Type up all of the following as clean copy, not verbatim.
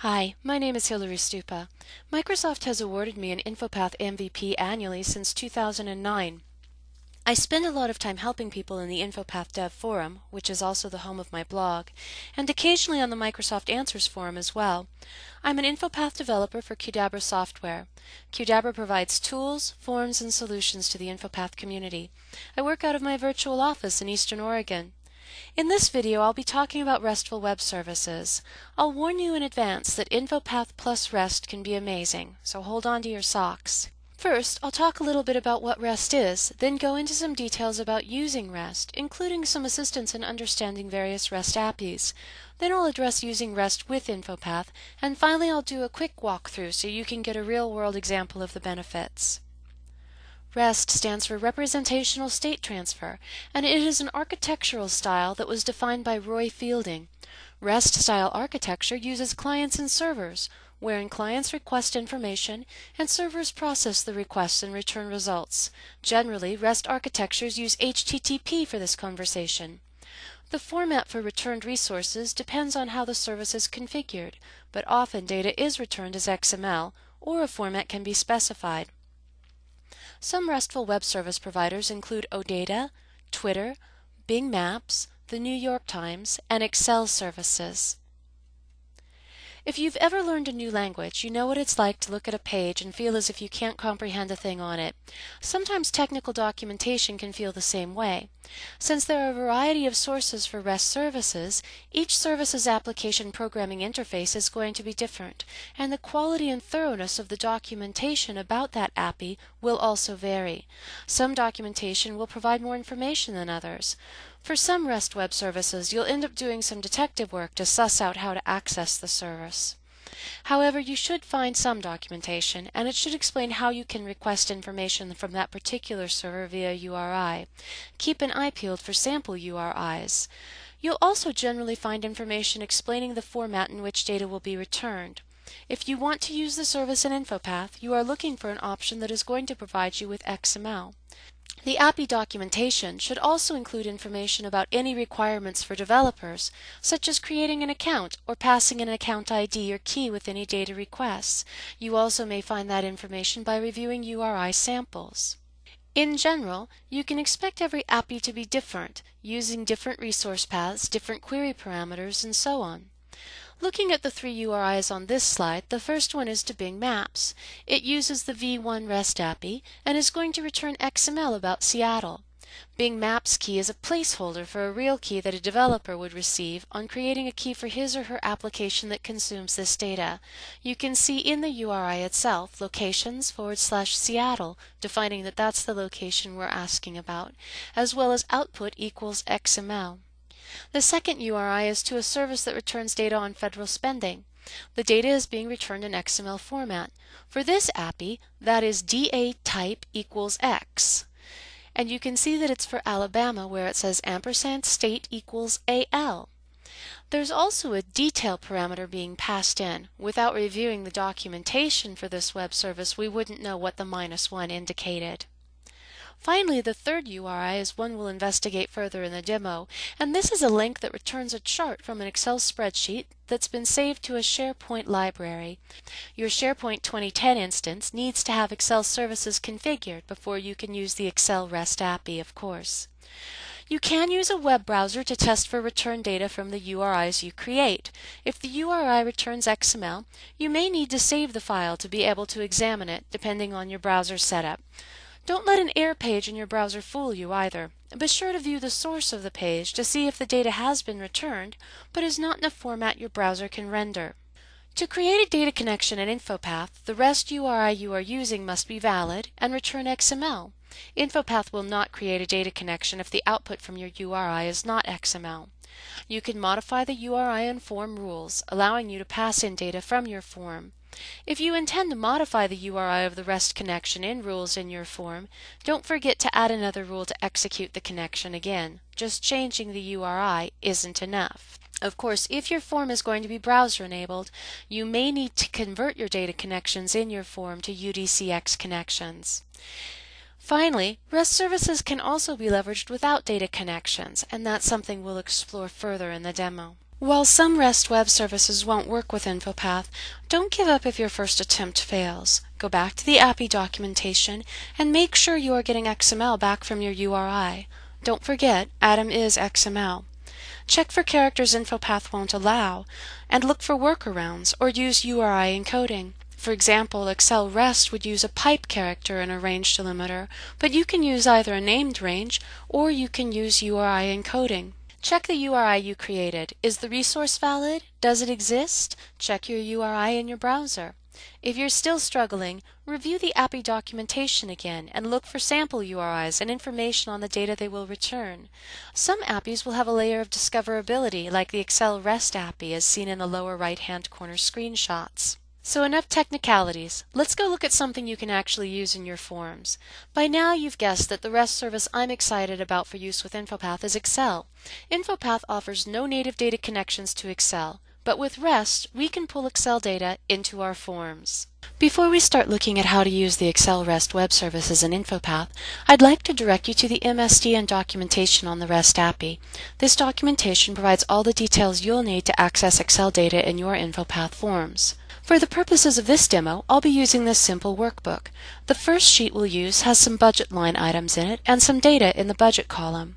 Hi, my name is Uri Syntax. Microsoft has awarded me an InfoPath MVP annually since 2009. I spend a lot of time helping people in the InfoPath Dev Forum, which is also the home of my blog, and occasionally on the Microsoft Answers Forum as well. I'm an InfoPath developer for Qdabra software. Qdabra provides tools, forms, and solutions to the InfoPath community. I work out of my virtual office in Eastern Oregon. In this video, I'll be talking about RESTful web services. I'll warn you in advance that InfoPath plus REST can be amazing, so hold on to your socks. First, I'll talk a little bit about what REST is, then go into some details about using REST, including some assistance in understanding various REST APIs. Then I'll address using REST with InfoPath, and finally I'll do a quick walkthrough so you can get a real-world example of the benefits. REST stands for Representational State Transfer, and it is an architectural style that was defined by Roy Fielding. REST-style architecture uses clients and servers, wherein clients request information and servers process the requests and return results. Generally, REST architectures use HTTP for this conversation. The format for returned resources depends on how the service is configured, but often data is returned as XML, or a format can be specified. Some RESTful web service providers include OData, Twitter, Bing Maps, the New York Times, and Excel services. If you've ever learned a new language, you know what it's like to look at a page and feel as if you can't comprehend a thing on it. Sometimes technical documentation can feel the same way. Since there are a variety of sources for REST services, each service's application programming interface is going to be different, and the quality and thoroughness of the documentation about that API will also vary. Some documentation will provide more information than others. For some REST web services, you'll end up doing some detective work to suss out how to access the service. However, you should find some documentation, and it should explain how you can request information from that particular server via URI. Keep an eye peeled for sample URIs. You'll also generally find information explaining the format in which data will be returned. If you want to use the service in InfoPath, you are looking for an option that is going to provide you with XML. The API documentation should also include information about any requirements for developers, such as creating an account or passing an account ID or key with any data requests. You also may find that information by reviewing URI samples. In general, you can expect every API to be different, using different resource paths, different query parameters, and so on. Looking at the three URIs on this slide, the first one is to Bing Maps. It uses the V1 REST API and is going to return XML about Seattle. Bing Maps key is a placeholder for a real key that a developer would receive on creating a key for his or her application that consumes this data. You can see in the URI itself locations/Seattle, defining that that's the location we're asking about, as well as output equals XML. The second URI is to a service that returns data on federal spending. The data is being returned in XML format. For this API, that is DA type equals X. And you can see that it's for Alabama, where it says &state equals AL. There's also a detail parameter being passed in. Without reviewing the documentation for this web service, we wouldn't know what the -1 indicated. Finally, the third URI is one we'll investigate further in the demo, and this is a link that returns a chart from an Excel spreadsheet that's been saved to a SharePoint library. Your SharePoint 2010 instance needs to have Excel services configured before you can use the Excel REST API, of course. You can use a web browser to test for return data from the URIs you create. If the URI returns XML, you may need to save the file to be able to examine it, depending on your browser setup. Don't let an error page in your browser fool you either. Be sure to view the source of the page to see if the data has been returned, but is not in a format your browser can render. To create a data connection in InfoPath, the REST URI you are using must be valid and return XML. InfoPath will not create a data connection if the output from your URI is not XML. You can modify the URI and form rules, allowing you to pass in data from your form. If you intend to modify the URI of the REST connection in rules in your form, don't forget to add another rule to execute the connection again. Just changing the URI isn't enough. Of course, if your form is going to be browser-enabled, you may need to convert your data connections in your form to UDCX connections. Finally, REST services can also be leveraged without data connections, and that's something we'll explore further in the demo. While some REST web services won't work with InfoPath, don't give up if your first attempt fails. Go back to the API documentation and make sure you are getting XML back from your URI. Don't forget, Atom is XML. Check for characters InfoPath won't allow, and look for workarounds or use URI encoding. For example, Excel REST would use a pipe character in a range delimiter, but you can use either a named range or you can use URI encoding. Check the URI you created. Is the resource valid? Does it exist? Check your URI in your browser. If you're still struggling, review the API documentation again and look for sample URIs and information on the data they will return. Some APIs will have a layer of discoverability, like the Excel REST API as seen in the lower right-hand corner screenshots. So enough technicalities. Let's go look at something you can actually use in your forms. By now you've guessed that the REST service I'm excited about for use with InfoPath is Excel. InfoPath offers no native data connections to Excel, but with REST we can pull Excel data into our forms. Before we start looking at how to use the Excel REST web services in InfoPath, I'd like to direct you to the MSDN documentation on the REST API. This documentation provides all the details you'll need to access Excel data in your InfoPath forms. For the purposes of this demo, I'll be using this simple workbook. The first sheet we'll use has some budget line items in it and some data in the budget column.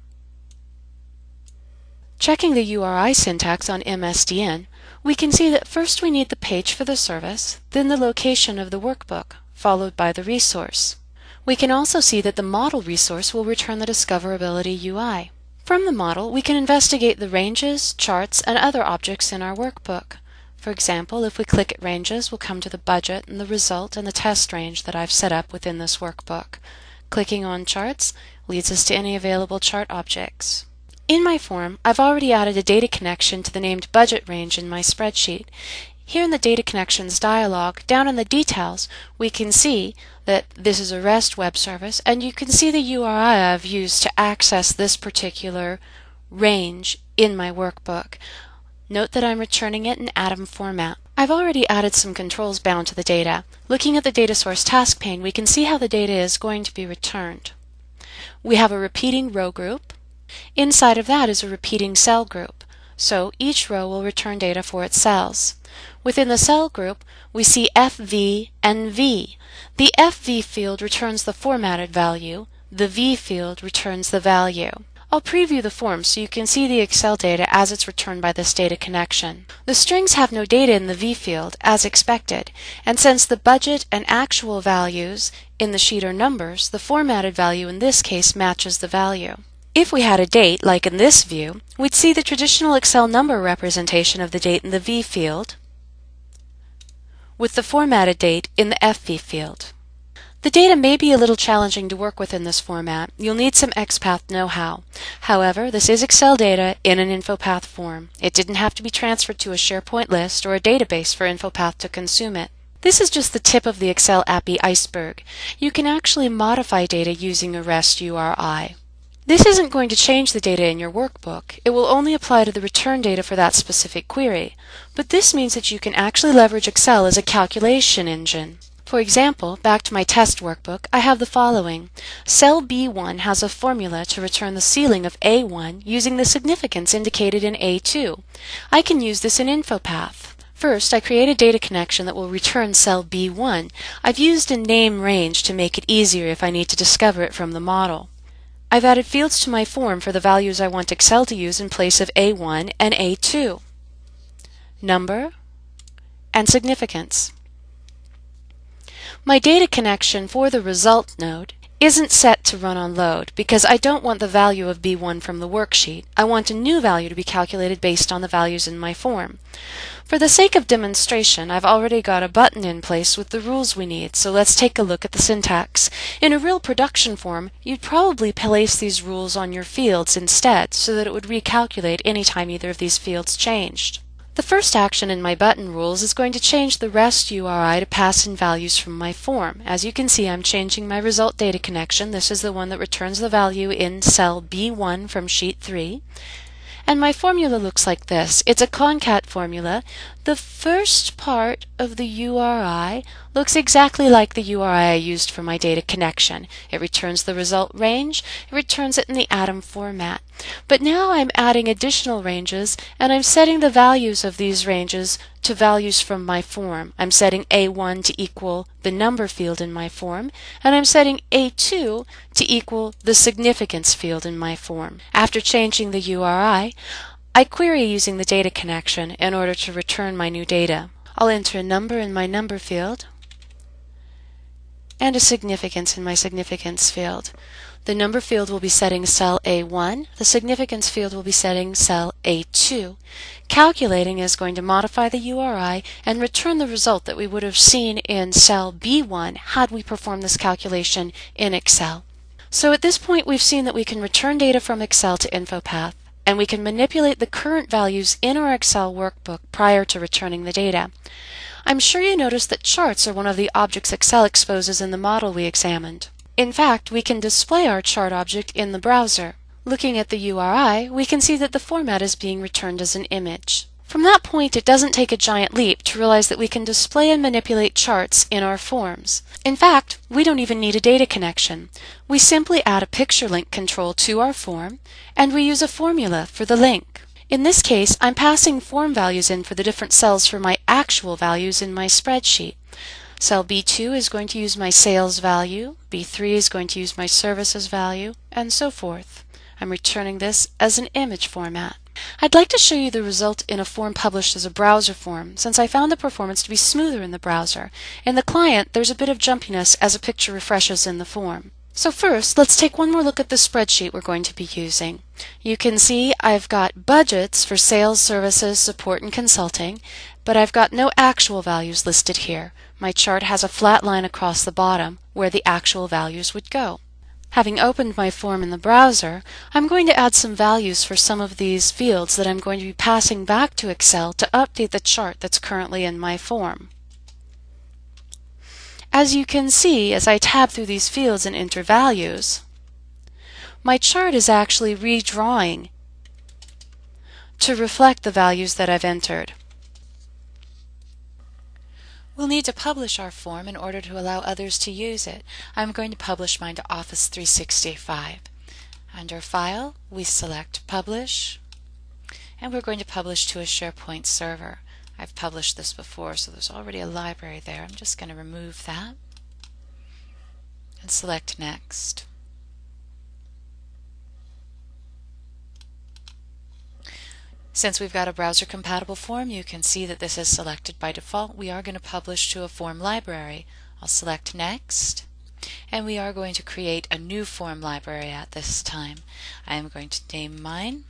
Checking the URI syntax on MSDN, we can see that first we need the page for the service, then the location of the workbook, followed by the resource. We can also see that the model resource will return the discoverability UI. From the model, we can investigate the ranges, charts, and other objects in our workbook. For example, if we click at ranges, we'll come to the budget and the result and the test range that I've set up within this workbook. Clicking on charts leads us to any available chart objects. In my form, I've already added a data connection to the named budget range in my spreadsheet. Here in the Data Connections dialog, down in the details, we can see that this is a REST web service, and you can see the URI I've used to access this particular range in my workbook. Note that I'm returning it in Atom format. I've already added some controls bound to the data. Looking at the data source task pane, we can see how the data is going to be returned. We have a repeating row group. Inside of that is a repeating cell group. So each row will return data for its cells. Within the cell group, we see FV and V. The FV field returns the formatted value. The V field returns the value. I'll preview the form so you can see the Excel data as it's returned by this data connection. The strings have no data in the V field, as expected, and since the budget and actual values in the sheet are numbers, the formatted value in this case matches the value. If we had a date, like in this view, we'd see the traditional Excel number representation of the date in the V field, with the formatted date in the FV field. The data may be a little challenging to work with in this format. You'll need some XPath know-how. However, this is Excel data in an InfoPath form. It didn't have to be transferred to a SharePoint list or a database for InfoPath to consume it. This is just the tip of the Excel API iceberg. You can actually modify data using a REST URI. This isn't going to change the data in your workbook. It will only apply to the return data for that specific query. But this means that you can actually leverage Excel as a calculation engine. For example, back to my test workbook, I have the following. Cell B1 has a formula to return the ceiling of A1 using the significance indicated in A2. I can use this in InfoPath. First, I create a data connection that will return cell B1. I've used a name range to make it easier if I need to discover it from the model. I've added fields to my form for the values I want Excel to use in place of A1 and A2. Number and significance. My data connection for the result node isn't set to run on load because I don't want the value of B1 from the worksheet. I want a new value to be calculated based on the values in my form. For the sake of demonstration, I've already got a button in place with the rules we need, so let's take a look at the syntax. In a real production form, you'd probably place these rules on your fields instead so that it would recalculate anytime either of these fields changed. The first action in my button rules is going to change the REST URI to pass in values from my form. As you can see, I'm changing my result data connection. This is the one that returns the value in cell B1 from sheet 3. And my formula looks like this. It's a concat formula The first part of the URI looks exactly like the URI I used for my data connection. It returns the result range, it returns it in the atom format. But now I'm adding additional ranges, and I'm setting the values of these ranges to values from my form. I'm setting A1 to equal the number field in my form, and I'm setting A2 to equal the significance field in my form. After changing the URI, I query using the data connection in order to return my new data. I'll enter a number in my number field and a significance in my significance field. The number field will be setting cell A1. The significance field will be setting cell A2. Calculating is going to modify the URI and return the result that we would have seen in cell B1 had we performed this calculation in Excel. So at this point we've seen that we can return data from Excel to InfoPath, and we can manipulate the current values in our Excel workbook prior to returning the data. I'm sure you noticed that charts are one of the objects Excel exposes in the model we examined. In fact, we can display our chart object in the browser. Looking at the URI, we can see that the format is being returned as an image. From that point, it doesn't take a giant leap to realize that we can display and manipulate charts in our forms. In fact, we don't even need a data connection. We simply add a picture link control to our form, and we use a formula for the link. In this case, I'm passing form values in for the different cells for my actual values in my spreadsheet. Cell B2 is going to use my sales value, B3 is going to use my services value, and so forth. I'm returning this as an image format. I'd like to show you the result in a form published as a browser form, since I found the performance to be smoother in the browser. In the client, there's a bit of jumpiness as a picture refreshes in the form. So first, let's take one more look at the spreadsheet we're going to be using. You can see I've got budgets for sales, services, support, and consulting, but I've got no actual values listed here. My chart has a flat line across the bottom where the actual values would go. Having opened my form in the browser, I'm going to add some values for some of these fields that I'm going to be passing back to Excel to update the chart that's currently in my form. As you can see, as I tab through these fields and enter values, my chart is actually redrawing to reflect the values that I've entered. We'll need to publish our form in order to allow others to use it. I'm going to publish mine to Office 365. Under File, we select Publish, and we're going to publish to a SharePoint server. I've published this before, so there's already a library there. I'm just going to remove that and select Next. Since we've got a browser-compatible form, you can see that this is selected by default. We are going to publish to a form library. I'll select Next, and we are going to create a new form library at this time. I am going to name mine.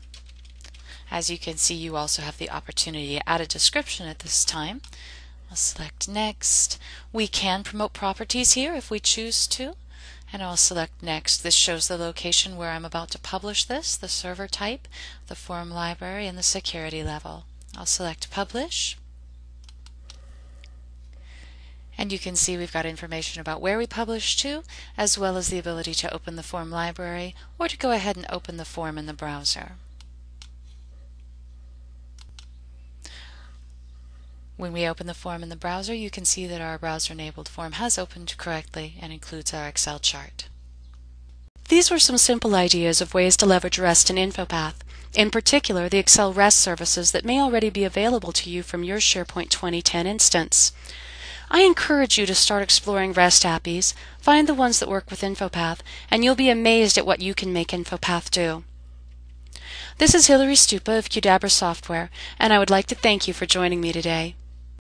As you can see, you also have the opportunity to add a description at this time. I'll select Next. We can promote properties here if we choose to, and I'll select Next. This shows the location where I'm about to publish this, the server type, the form library, and the security level. I'll select Publish. And you can see we've got information about where we publish to, as well as the ability to open the form library or to go ahead and open the form in the browser. When we open the form in the browser, you can see that our browser-enabled form has opened correctly and includes our Excel chart. These were some simple ideas of ways to leverage REST in InfoPath, in particular the Excel REST services that may already be available to you from your SharePoint 2010 instance. I encourage you to start exploring REST APIs, find the ones that work with InfoPath, and you'll be amazed at what you can make InfoPath do. This is Uri Syntax of Cadabra Software, and I would like to thank you for joining me today.